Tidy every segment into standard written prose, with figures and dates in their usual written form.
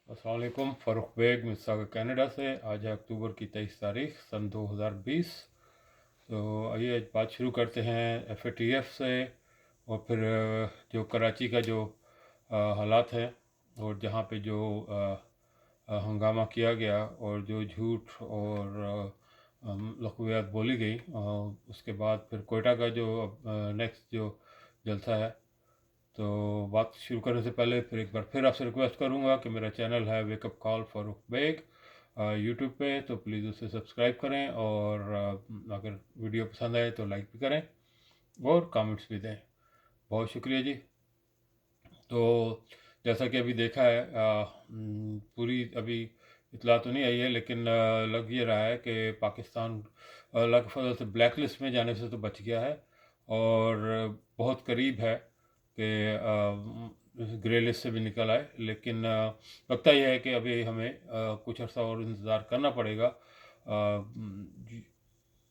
अस्सलाम वालेकुम। Farooq bag मिस्सागा Canada से। आज है अक्टूबर की 23 तारीख सन 2020। तो आइए आज बात शुरू करते हैं FATF से और फिर जो कराची का जो हालात हैं और जहाँ पे जो हंगामा किया गया और जो झूठ और लक़वियात बोली गई, उसके बाद फिर कोयटा का जो नेक्स्ट जो जलसा है। तो बात शुरू करने से पहले फिर एक बार फिर आपसे रिक्वेस्ट करूंगा कि मेरा चैनल है wake up call Farooq Baig YouTube पे, तो प्लीज़ उसे सब्सक्राइब करें और अगर वीडियो पसंद आए तो लाइक भी करें और कमेंट्स भी दें। बहुत शुक्रिया जी। तो जैसा कि अभी देखा है, पूरी अभी इतला तो नहीं आई है, लेकिन लग ये रहा है कि पाकिस्तान अल्लाह के फजल से ब्लैक लिस्ट में जाने से तो बच गया है और बहुत करीब है कि ग्रे लिस्ट से भी निकल आए। लेकिन लगता यह है कि अभी हमें कुछ अर्सा और इंतज़ार करना पड़ेगा।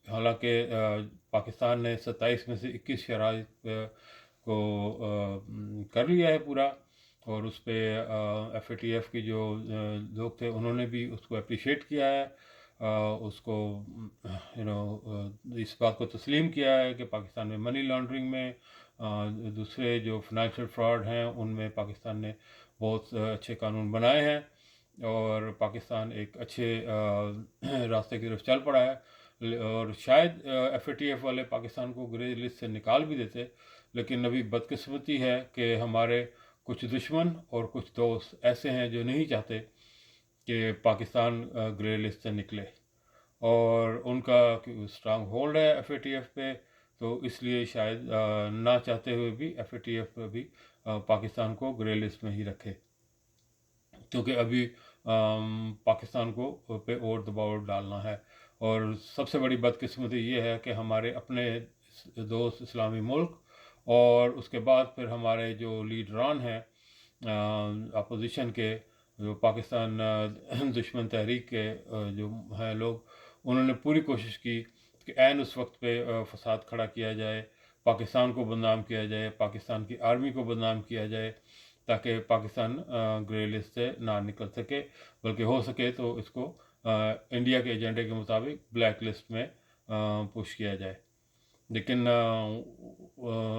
हालांकि पाकिस्तान ने 27 में से 21 शराइ को कर लिया है पूरा, और उस पर FATF की जो लोग थे उन्होंने भी उसको अप्रिशिएट किया है। उसको इस बात को तस्लीम किया है कि पाकिस्तान में मनी लॉन्ड्रिंग में, दूसरे जो फाइनेंशियल फ्रॉड हैं उनमें पाकिस्तान ने बहुत अच्छे कानून बनाए हैं और पाकिस्तान एक अच्छे रास्ते की तरफ चल पड़ा है। और शायद FATF वाले पाकिस्तान को ग्रे लिस्ट से निकाल भी देते, लेकिन अभी बदकिस्मती है कि हमारे कुछ दुश्मन और कुछ दोस्त ऐसे हैं जो नहीं चाहते कि पाकिस्तान ग्रे लिस्ट से निकले, और उनका स्ट्रांग होल्ड है FATF पे। तो इसलिए शायद ना चाहते हुए भी FATF भी पाकिस्तान को ग्रे लिस्ट में ही रखे, क्योंकि अभी पाकिस्तान को पे और दबाव डालना है। और सबसे बड़ी बदकिस्मती ये है कि हमारे अपने दोस्त इस्लामी मुल्क और उसके बाद फिर हमारे जो लीडरान हैं अपोजिशन के, जो पाकिस्तान दुश्मन तहरीक के जो हैं लोग, उन्होंने पूरी कोशिश की कि ऐन उस वक्त पे फसाद खड़ा किया जाए, पाकिस्तान को बदनाम किया जाए, पाकिस्तान की आर्मी को बदनाम किया जाए, ताकि पाकिस्तान ग्रे लिस्ट से ना निकल सके, बल्कि हो सके तो इसको इंडिया के एजेंडे के मुताबिक ब्लैक लिस्ट में पुश किया जाए। लेकिन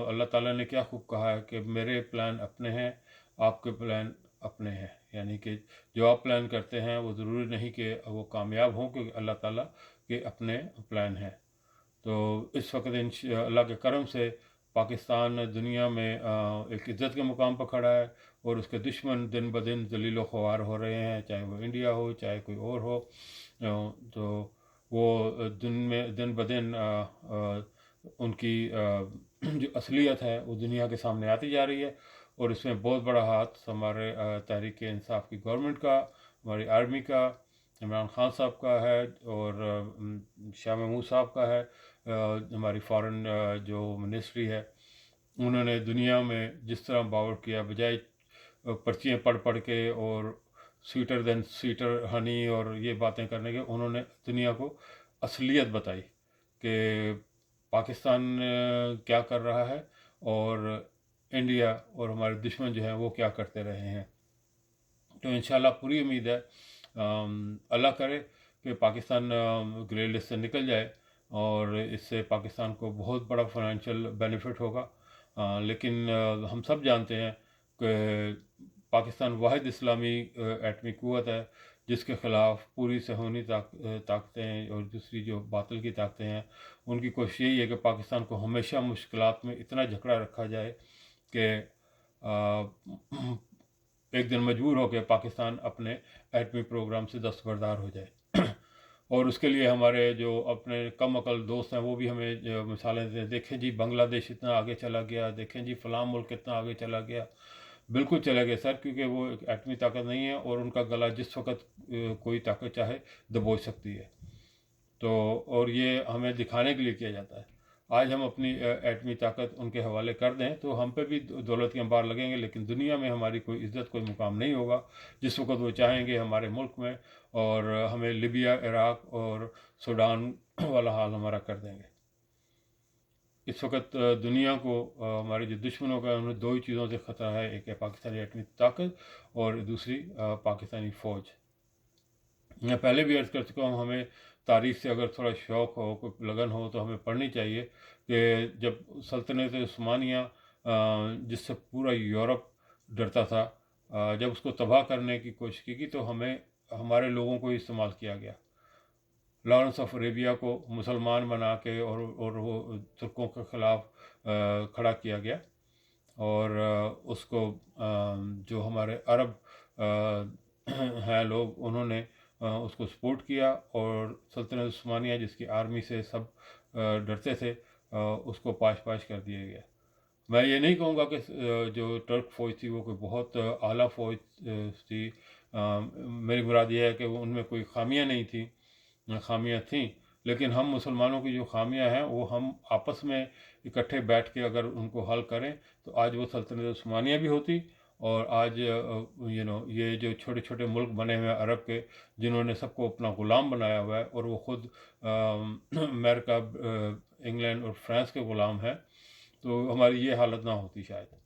अल्लाह ताला ने क्या खूब कहा है कि मेरे प्लान अपने हैं, आपके प्लान अपने हैं। यानी कि जो आप प्लान करते हैं वो ज़रूरी नहीं कि वो कामयाब हों, क्योंकि अल्लाह ताला के अपने प्लान हैं। तो इस वक्त अल्लाह के करम से पाकिस्तान दुनिया में एक इज़्ज़त के मुकाम पर खड़ा है और उसके दुश्मन दिन ब दिन जलील ख्वार हो रहे हैं, चाहे वो इंडिया हो चाहे कोई और हो। तो वो दिन ब दिन उनकी जो असलियत है वो दुनिया के सामने आती जा रही है, और इसमें बहुत बड़ा हाथ हमारे तहरीक इंसाफ की गवर्नमेंट का, हमारी आर्मी का, इमरान खान साहब का है, और शाह महमूद साहब का है। हमारी फॉरेन जो मिनिस्ट्री है, उन्होंने दुनिया में जिस तरह बावर किया, बजाय पर्चियाँ पढ़ पढ़ के और स्वीटर देन स्वीटर हनी और ये बातें करने के, उन्होंने दुनिया को असलियत बताई कि पाकिस्तान क्या कर रहा है और इंडिया और हमारे दुश्मन जो हैं वो क्या करते रहे हैं। तो इंशाल्लाह पूरी उम्मीद है, अल्लाह करे कि पाकिस्तान ग्रे लिस्ट से निकल जाए और इससे पाकिस्तान को बहुत बड़ा फाइनेंशियल बेनिफिट होगा। लेकिन हम सब जानते हैं कि पाकिस्तान वाहिद इस्लामी एटमी क़ुव्वत है जिसके ख़िलाफ़ पूरी सहूनी ताकतें और दूसरी जो बातिल की ताकतें हैं, उनकी कोशिश यही है कि पाकिस्तान को हमेशा मुश्किलात में इतना जकड़ा रखा जाए कि एक दिन मजबूर होकर पाकिस्तान अपने एटमी प्रोग्राम से दस्तबरदार हो जाए। और उसके लिए हमारे जो अपने कम अकल दोस्त हैं वो भी हमें मिसालें देते हैं, देखें जी बांग्लादेश इतना आगे चला गया, देखें जी फ़लाँ मुल्क कितना आगे चला गया। बिल्कुल चला गया सर, क्योंकि वो एक एटमी ताकत नहीं है और उनका गला जिस वक्त कोई ताकत चाहे दबोच सकती है। तो और ये हमें दिखाने के लिए किया जाता है। आज हम अपनी एटमी ताकत उनके हवाले कर दें तो हम पे भी दौलत के अंबार लगेंगे, लेकिन दुनिया में हमारी कोई इज़्ज़त कोई मुकाम नहीं होगा। जिस वक्त वो चाहेंगे हमारे मुल्क में, और हमें लिबिया, इराक़ और सूडान वाला हाल हमारा कर देंगे। इस वक्त दुनिया को हमारे जो दुश्मनों का उन्हें दो ही चीज़ों से ख़तरा है, एक है पाकिस्तानी एटमी ताकत और दूसरी पाकिस्तानी फ़ौज। मैं पहले भी अर्ज़ कर चुका हूँ, हमें तारीख़ से अगर थोड़ा शौक़ हो, कोई लगन हो तो हमें पढ़नी चाहिए कि जब सल्तनत उस्मानिया जिससे पूरा यूरोप डरता था, जब उसको तबाह करने की कोशिश की तो हमें हमारे लोगों को इस्तेमाल किया गया। लॉरेंस ऑफ अरेबिया को मुसलमान बना के और वो तुर्कों के ख़िलाफ़ खड़ा किया गया और उसको जो हमारे अरब हैं लोग, उन्होंने उसको सपोर्ट किया और सल्तनत उस्मानिया जिसकी आर्मी से सब डरते थे, उसको पाश-पाश कर दिया गया। मैं ये नहीं कहूँगा कि जो टर्क फ़ौज थी वो कोई बहुत आला फ़ौज थी। मेरी मुराद ये है कि वो उनमें कोई ख़ामियाँ नहीं थी, ख़ामियाँ थीं, लेकिन हम मुसलमानों की जो ख़ामियाँ हैं वो हम आपस में इकट्ठे बैठ के अगर उनको हल करें तो आज वो सल्तनत उस्मानिया भी होती और आज ये जो छोटे-छोटे मुल्क बने हुए हैं अरब के, जिन्होंने सबको अपना ग़ुलाम बनाया हुआ है और वो ख़ुद अमेरिका, इंग्लैंड और फ्रांस के ग़ुलाम हैं, तो हमारी ये हालत ना होती शायद।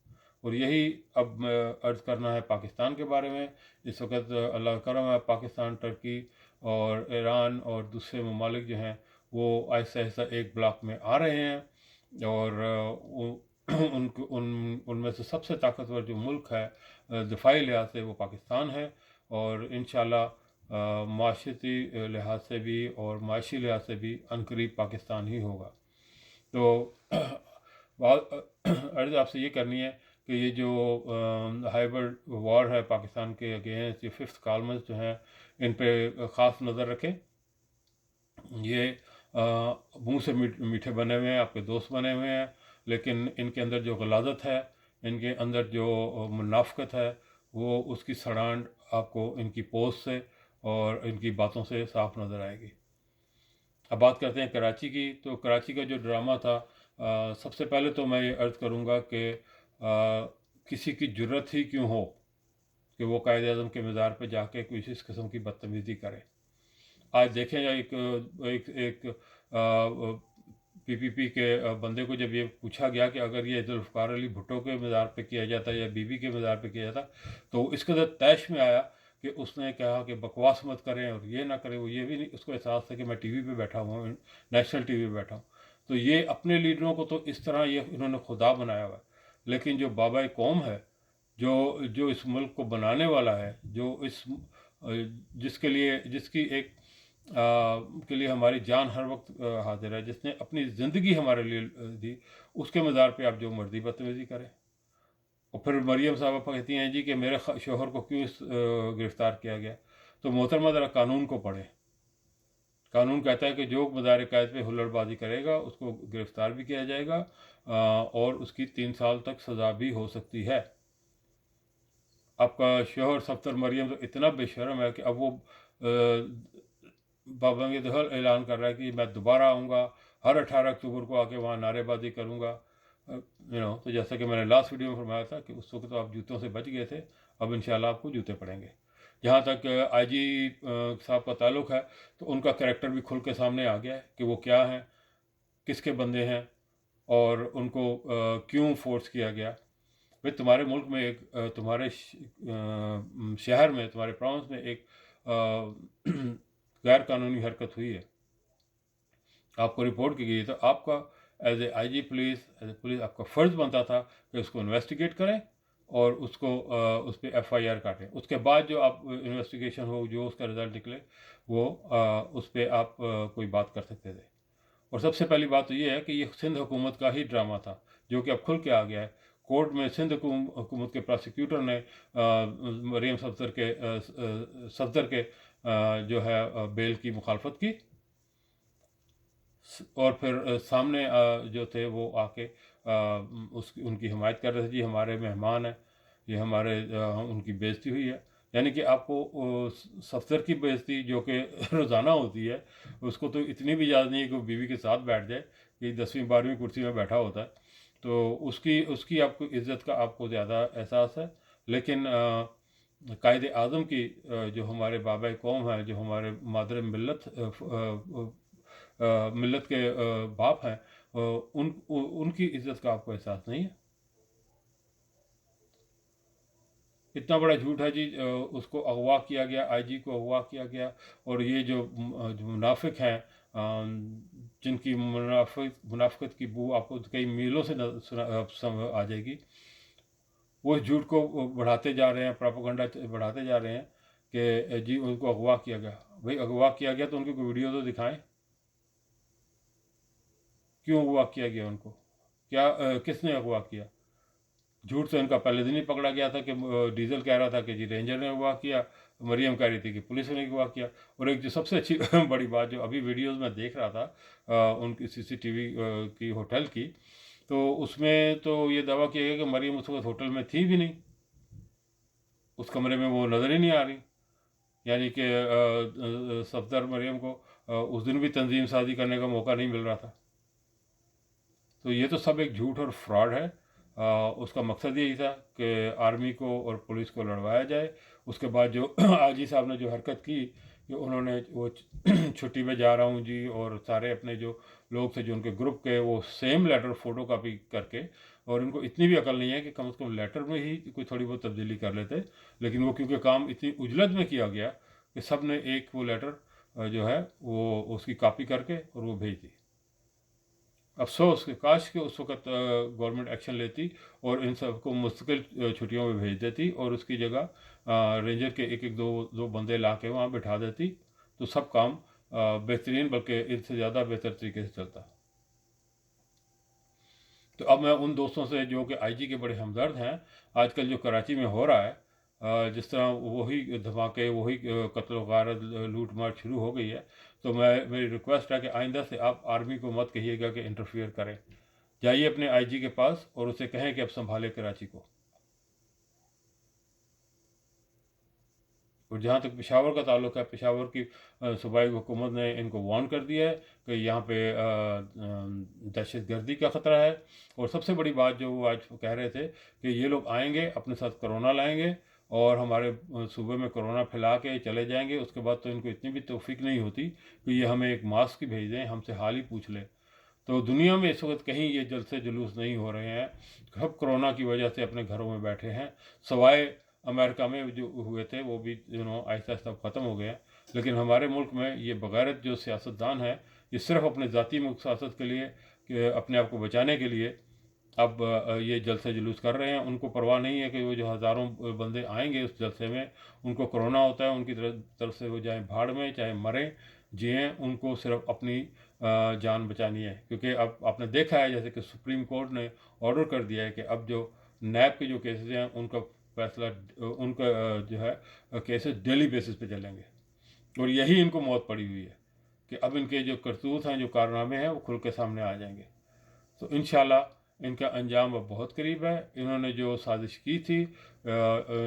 और यही अब अर्ज़ करना है पाकिस्तान के बारे में। इस वक्त अल्लाह का करम है, पाकिस्तान, टर्की और ईरान और दूसरे ममालिक जो हैं वो आहिस्ता-आहिस्ता एक ब्लॉक में आ रहे हैं और उनमें से सबसे ताकतवर जो मुल्क है दिफाई लिहाज से वो पाकिस्तान है और इंशाअल्लाह माशरती लिहाज से भी और माशी लिहाज से भी अनकरीब पाकिस्तान ही होगा। तो बात अर्ज़ आपसे ये करनी है कि ये जो हाइब्रिड वॉर है पाकिस्तान के अगेंस्ट, ये फिफ्थ कॉलम्स जो हैं इन पे ख़ास नज़र रखें। ये मुँह से मीठे बने हुए हैं, आपके दोस्त बने हुए हैं, लेकिन इनके अंदर जो गलाज़त है, इनके अंदर जो मुनाफ़क़त है, वो उसकी सड़ांध आपको इनकी पोस्ट से और इनकी बातों से साफ़ नज़र आएगी। अब बात करते हैं कराची की। तो कराची का जो ड्रामा था, सबसे पहले तो मैं ये अर्ज़ करूँगा कि किसी की जुर्रत ही क्यों हो कि वो कायद-ए-आज़म के मज़ार पे जाके कोई इस किस्म की बदतमीज़ी करे। आज देखें एक एक एक पीपीपी के बंदे को जब ये पूछा गया कि अगर ये ज़ुल्फ़िकार अली भुट्टो के मज़ार पे किया जाता या बीबी के मज़ार पे किया जाता, तो इस कदर तैश में आया कि उसने कहा कि बकवास मत करें और ये ना करें। वो ये भी नहीं, उसको एहसास था कि मैं टीवी पे बैठा हुआ हूँ, नेशनल टीवी पे बैठा हूँ। तो ये अपने लीडरों को तो इस तरह ये इन्होंने खुदा बनाया हुआ है, लेकिन जो बाबा कौम है, जो जो इस मुल्क को बनाने वाला है, जो इस जिसके लिए जिसकी एक के लिए हमारी जान हर वक्त हाजिर है, जिसने अपनी ज़िंदगी हमारे लिए दी, उसके मज़ार पे आप जो मर्ज़ी बदतमीज़ी करें। और फिर मरियम साहबा कहती हैं जी कि मेरे शौहर को क्यों गिरफ़्तार किया गया। तो मोहतरमा ज़रा कानून को पढ़ें। कानून कहता है कि जो मज़ार क़ायद पे हुल्लड़बाज़ी करेगा उसको गिरफ़्तार भी किया जाएगा और उसकी 3 साल तक सज़ा भी हो सकती है। आपका शौहर सफ़दर मरियम तो इतना बेशर्म है कि अब वो बाबांगदहल ऐलान कर रहा है कि मैं दोबारा आऊँगा, हर 18 अक्टूबर को आके वहाँ नारेबाज़ी करूँगा। तो जैसा कि मैंने लास्ट वीडियो में फरमाया था कि उस वक्त तो आप जूतों से बच गए थे, अब इंशाल्लाह आपको जूते पड़ेंगे। जहाँ तक आईजी साहब का ताल्लुक़ है, तो उनका कैरेक्टर भी खुल के सामने आ गया है कि वो क्या हैं, किसके बंदे हैं और उनको क्यों फ़ोर्स किया गया। भाई तुम्हारे मुल्क में एक तुम्हारे शहर में, तुम्हारे प्रोविंस में एक गैर कानूनी हरकत हुई है, आपको रिपोर्ट की गई है, तो आपका as a IG police, as a police आपका फ़र्ज़ बनता था कि उसको इन्वेस्टिगेट करें और उसको उस पर एफआईआर काटें। उसके बाद जो आप इन्वेस्टिगेशन हो, जो उसका रिज़ल्ट निकले, वो उस पर आप कोई बात कर सकते थे। और सबसे पहली बात तो ये है कि ये सिंध हुकूमत का ही ड्रामा था, जो कि अब खुल के आ गया है। कोर्ट में सिंध हुकूमत के प्रोसिक्यूटर ने मरीम सफदर के जो है बेल की मुखालफत की और फिर सामने जो थे वो आके उनकी हिमायत कर रहे थे, जी हमारे मेहमान हैं, ये हमारे उनकी बेइज्जती हुई है। यानी कि आपको सफदर की बेइज्जती जो कि रोज़ाना होती है, उसको तो इतनी भी इजाज़त नहीं है कि वो बीवी के साथ बैठ जाए, कि 10वीं 12वीं कुर्सी में बैठा होता है, तो उसकी उसकी आपको इज़्ज़त का आपको ज़्यादा एहसास है। लेकिन कायदे आज़म की जो हमारे बाबा कौम है, जो हमारे मादर मिल्लत मिल्लत के बाप हैं, उनकी इज्जत का आपको एहसास नहीं है? इतना बड़ा झूठ है जी। उसको अगवा किया गया, आईजी को अगवा किया गया, और ये जो मुनाफिक हैं, जिनकी मुनाफिकत की बू आपको कई मीलों से आ जाएगी, वो इस झूठ को बढ़ाते जा रहे हैं, प्रोपेगेंडा बढ़ाते जा रहे हैं कि जी उनको अगवा किया गया। भाई अगवा किया गया तो उनकी कोई वीडियो तो दिखाएं, क्यों अगवा किया गया उनको? क्या किसने अगवा किया? झूठ तो इनका पहले दिन ही पकड़ा गया था कि डीजल कह रहा था कि जी रेंजर ने अगवा किया, मरियम कह रही थी कि पुलिस ने अगवा किया। और एक जो सबसे अच्छी बड़ी बात जो अभी वीडियोस में देख रहा था उनकी सीसीटीवी की होटल की, तो उसमें तो ये दावा किया गया कि मरियम उस वक्त होटल में थी भी नहीं, उस कमरे में वो नज़र ही नहीं आ रही। यानी कि सफदर मरियम को उस दिन भी तंजीम साजी करने का मौका नहीं मिल रहा था। तो ये तो सब एक झूठ और फ्रॉड है। उसका मकसद यही था कि आर्मी को और पुलिस को लड़वाया जाए। उसके बाद जो आजी साहब ने जो हरकत की कि उन्होंने वो छुट्टी पे जा रहा हूँ जी, और सारे अपने जो लोग थे जो उनके ग्रुप के, वो सेम लेटर फ़ोटो कापी करके, और इनको इतनी भी अकल नहीं है कि कम से कम लेटर में ही कोई थोड़ी बहुत तब्दीली कर लेते। लेकिन वो क्योंकि काम इतनी उजलत में किया गया कि सब ने एक वो लेटर जो है वो उसकी कापी करके और वो भेज दी। अफसोस कि काश कि उस वक्त गवर्नमेंट एक्शन लेती और इन सबको मुस्तकिल छुट्टियों में भेज देती, और उसकी जगह रेंजर के एक एक दो दो बंदे ला के वहाँ बिठा देती, तो सब काम बेहतरीन, बल्कि इनसे ज़्यादा बेहतर तरीके से चलता। तो अब मैं उन दोस्तों से जो कि आईजी के बड़े हमदर्द हैं, आजकल जो कराची में हो रहा है, जिस तरह वही धमाके, वही कत्ल वारत, लूट मार शुरू हो गई है, तो मेरी रिक्वेस्ट है कि आइंदा से आप आर्मी को मत कहिएगा कि इंटरफियर करें। जाइए अपने आईजी के पास और उसे कहें कि अब संभाले कराची को। और जहाँ तक पेशावर का ताल्लुक है, पेशावर की सूबाई हुकूमत ने इनको वार्न कर दिया है कि यहाँ पे दहशत गर्दी का ख़तरा है। और सबसे बड़ी बात जो वो आज कह रहे थे कि ये लोग आएंगे, अपने साथ कोरोना लाएंगे और हमारे सूबे में कोरोना फैला के चले जाएंगे। उसके बाद तो इनको इतनी भी तौफीक नहीं होती कि ये हमें एक मास्क ही भेज दें, हमसे हाल ही पूछ लें। तो दुनिया में इस वक्त कहीं ये जलसे जुलूस नहीं हो रहे हैं, सब कोरोना की वजह से अपने घरों में बैठे हैं। सवाए अमेरिका में जो हुए थे वो भी आहिस्ता आहिस्ता ख़त्म हो गया। लेकिन हमारे मुल्क में ये बगैरत जो सियासतदान है, ये सिर्फ अपने ज़ाती मकसद के लिए, कि अपने आप को बचाने के लिए अब ये जलसे जुलूस कर रहे हैं। उनको परवाह नहीं है कि वो जो हज़ारों बंदे आएंगे उस जलसे में, उनको कोरोना होता है, उनकी तरफ से वो जाए भाड़ में, चाहे मरें जिए, उनको सिर्फ अपनी जान बचानी है। क्योंकि अब आपने देखा है जैसे कि सुप्रीम कोर्ट ने ऑर्डर कर दिया है कि अब जो नैब के जो केसेस हैं उनका फैसला, उनका जो है केसेस डेली बेसिस पे चलेंगे। और यही इनको मौत पड़ी हुई है कि अब इनके जो करतूत हैं, जो कारनामे हैं, वो खुल के सामने आ जाएंगे। तो इंशाल्लाह इनका अंजाम अब बहुत करीब है। इन्होंने जो साजिश की थी,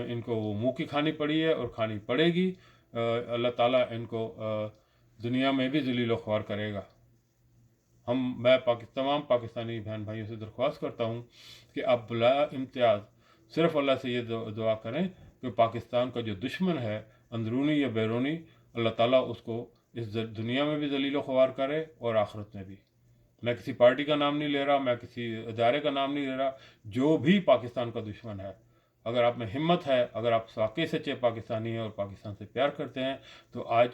इनको वो मुँह की खानी पड़ी है और खानी पड़ेगी। अल्लाह ताला इनको दुनिया में भी ज़लील व ख्वार करेगा। मैं तमाम पाकिस्तानी बहन भाइयों से दरख्वास्त करता हूँ कि आप बुला इम्तियाज़ सिर्फ़ अल्लाह से ये दुआ करें कि पाकिस्तान का जो दुश्मन है, अंदरूनी या बैरूनी, अल्लाह ताला उसको इस दुनिया में भी ज़लील व ख्वार करे और आखिरत में भी। मैं किसी पार्टी का नाम नहीं ले रहा, मैं किसी इदारे का नाम नहीं ले रहा। जो भी पाकिस्तान का दुश्मन है, अगर आप में हिम्मत है, अगर आप वाकई सच्चे पाकिस्तानी हैं और पाकिस्तान से प्यार करते हैं, तो आज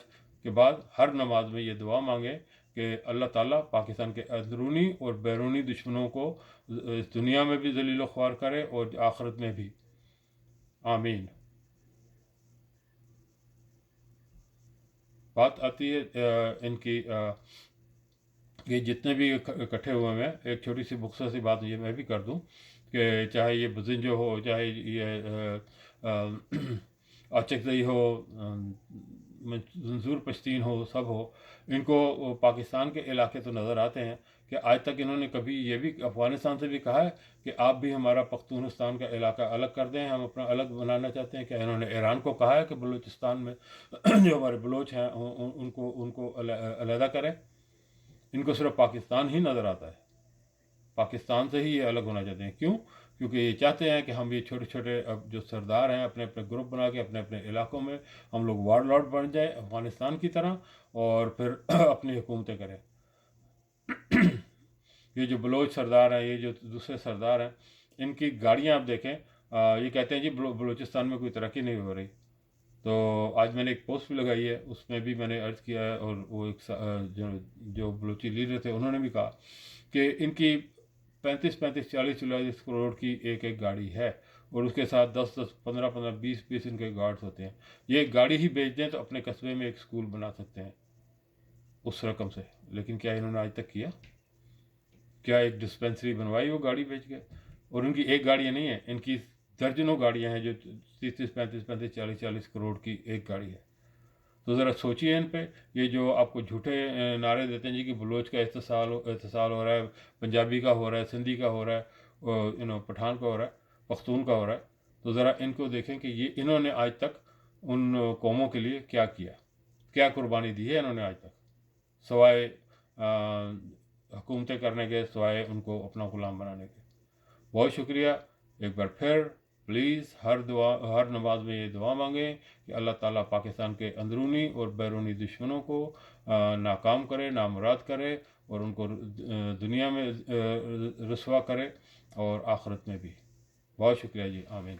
के बाद हर नमाज में ये दुआ मांगें कि अल्लाह ताला पाकिस्तान के अंदरूनी और बैरूनी दुश्मनों को इस दुनिया में भी ज़लील व ख्वार करे और आखिरत में भी। आमीन। बात आती है इनकी ये जितने भी इकट्ठे हुए हैं, एक छोटी सी मुख्तसर सी बात ये मैं भी कर दूं कि चाहे ये बजिंजो हो, चाहे ये आचकजई हो, मंजूर पश्तीन हो, सब हो, इनको पाकिस्तान के इलाके तो नज़र आते हैं कि आज तक इन्होंने कभी ये भी अफ़गानिस्तान से भी कहा है कि आप भी हमारा पख्तूनिस्तान का इलाका अलग कर दें, हम अपना अलग बनाना चाहते हैं। क्या इन्होंने ईरान को कहा है कि बलूचिस्तान में जो हमारे बलोच हैं उनको उनको अलहदा करें? इनको सिर्फ पाकिस्तान ही नज़र आता है, पाकिस्तान से ही ये अलग होना चाहते हैं। क्यों? क्योंकि ये चाहते हैं कि हम ये छोटे छोटे अब जो सरदार हैं, अपने अपने ग्रुप बना के अपने अपने इलाकों में हम लोग वार लॉर्ड बन जाए अफ़गानिस्तान की तरह, और फिर अपनी हुकूमतें करें। یہ جو بلوچ سردار ہیں، یہ جو دوسرے سردار ہیں، ان کی گاڑیاں آپ دیکھیں، یہ کہتے ہیں جی بلوچستان میں کوئی ترقی نہیں ہو رہی۔ تو آج میں نے ایک پوسٹ بھی لگائی ہے، اس میں بھی میں نے عرض کیا ہے، اور وہ ایک جو بلوچی لیڈر تھے انہوں نے بھی کہا کہ ان کی 35-40 کروڑ کی ایک ایک گاڑی ہے، اور اس کے ساتھ 10-15-20 ان کے گارڈز ہوتے ہیں۔ یہ ایک گاڑی ہی بیچ دیں تو اپنے قصبے میں ایک اسکول بنا سکتے ہیں اس رقم سے، لیکن کیا انہوں نے آج تک کیا؟ کیا ایک ڈسپینسری بنوائی وہ گاڑی بیچ کے؟ اور ان کی ایک گاڑی نہیں ہے، ان کی درجنوں گاڑیاں ہیں جو 30-35-40 کروڑ کی ایک گاڑی ہے۔ تو ذرا سوچیے ان پہ۔ یہ جو آپ کو جھوٹے نعرے دیتے ہیں جی کہ بلوچ کا اتصال ہو رہا ہے، پنجابی کا ہو رہا ہے، سندھی کا ہو رہا ہے، اور پٹھان کا ہو رہا ہے، پختون کا ہو رہا ہے، تو ذرا ان کو دیکھیں کہ یہ انہوں نے آج تک ان قوموں کے لیے کیا کیا، کیا قربانی دی ہے انہوں نے آج تک، سوائے حکومتیں کرنے کے، سوائے ان کو اپنا غلام بنانے کے۔ بہت شکریہ ایک بار پھر۔ پلیز ہر نماز میں یہ دعا مانگیں کہ اللہ تعالیٰ پاکستان کے اندرونی اور بیرونی دشمنوں کو ناکام کرے، نامراد کرے، اور ان کو دنیا میں رسوا کرے اور آخرت میں بھی۔ بہت شکریہ جی، آمین۔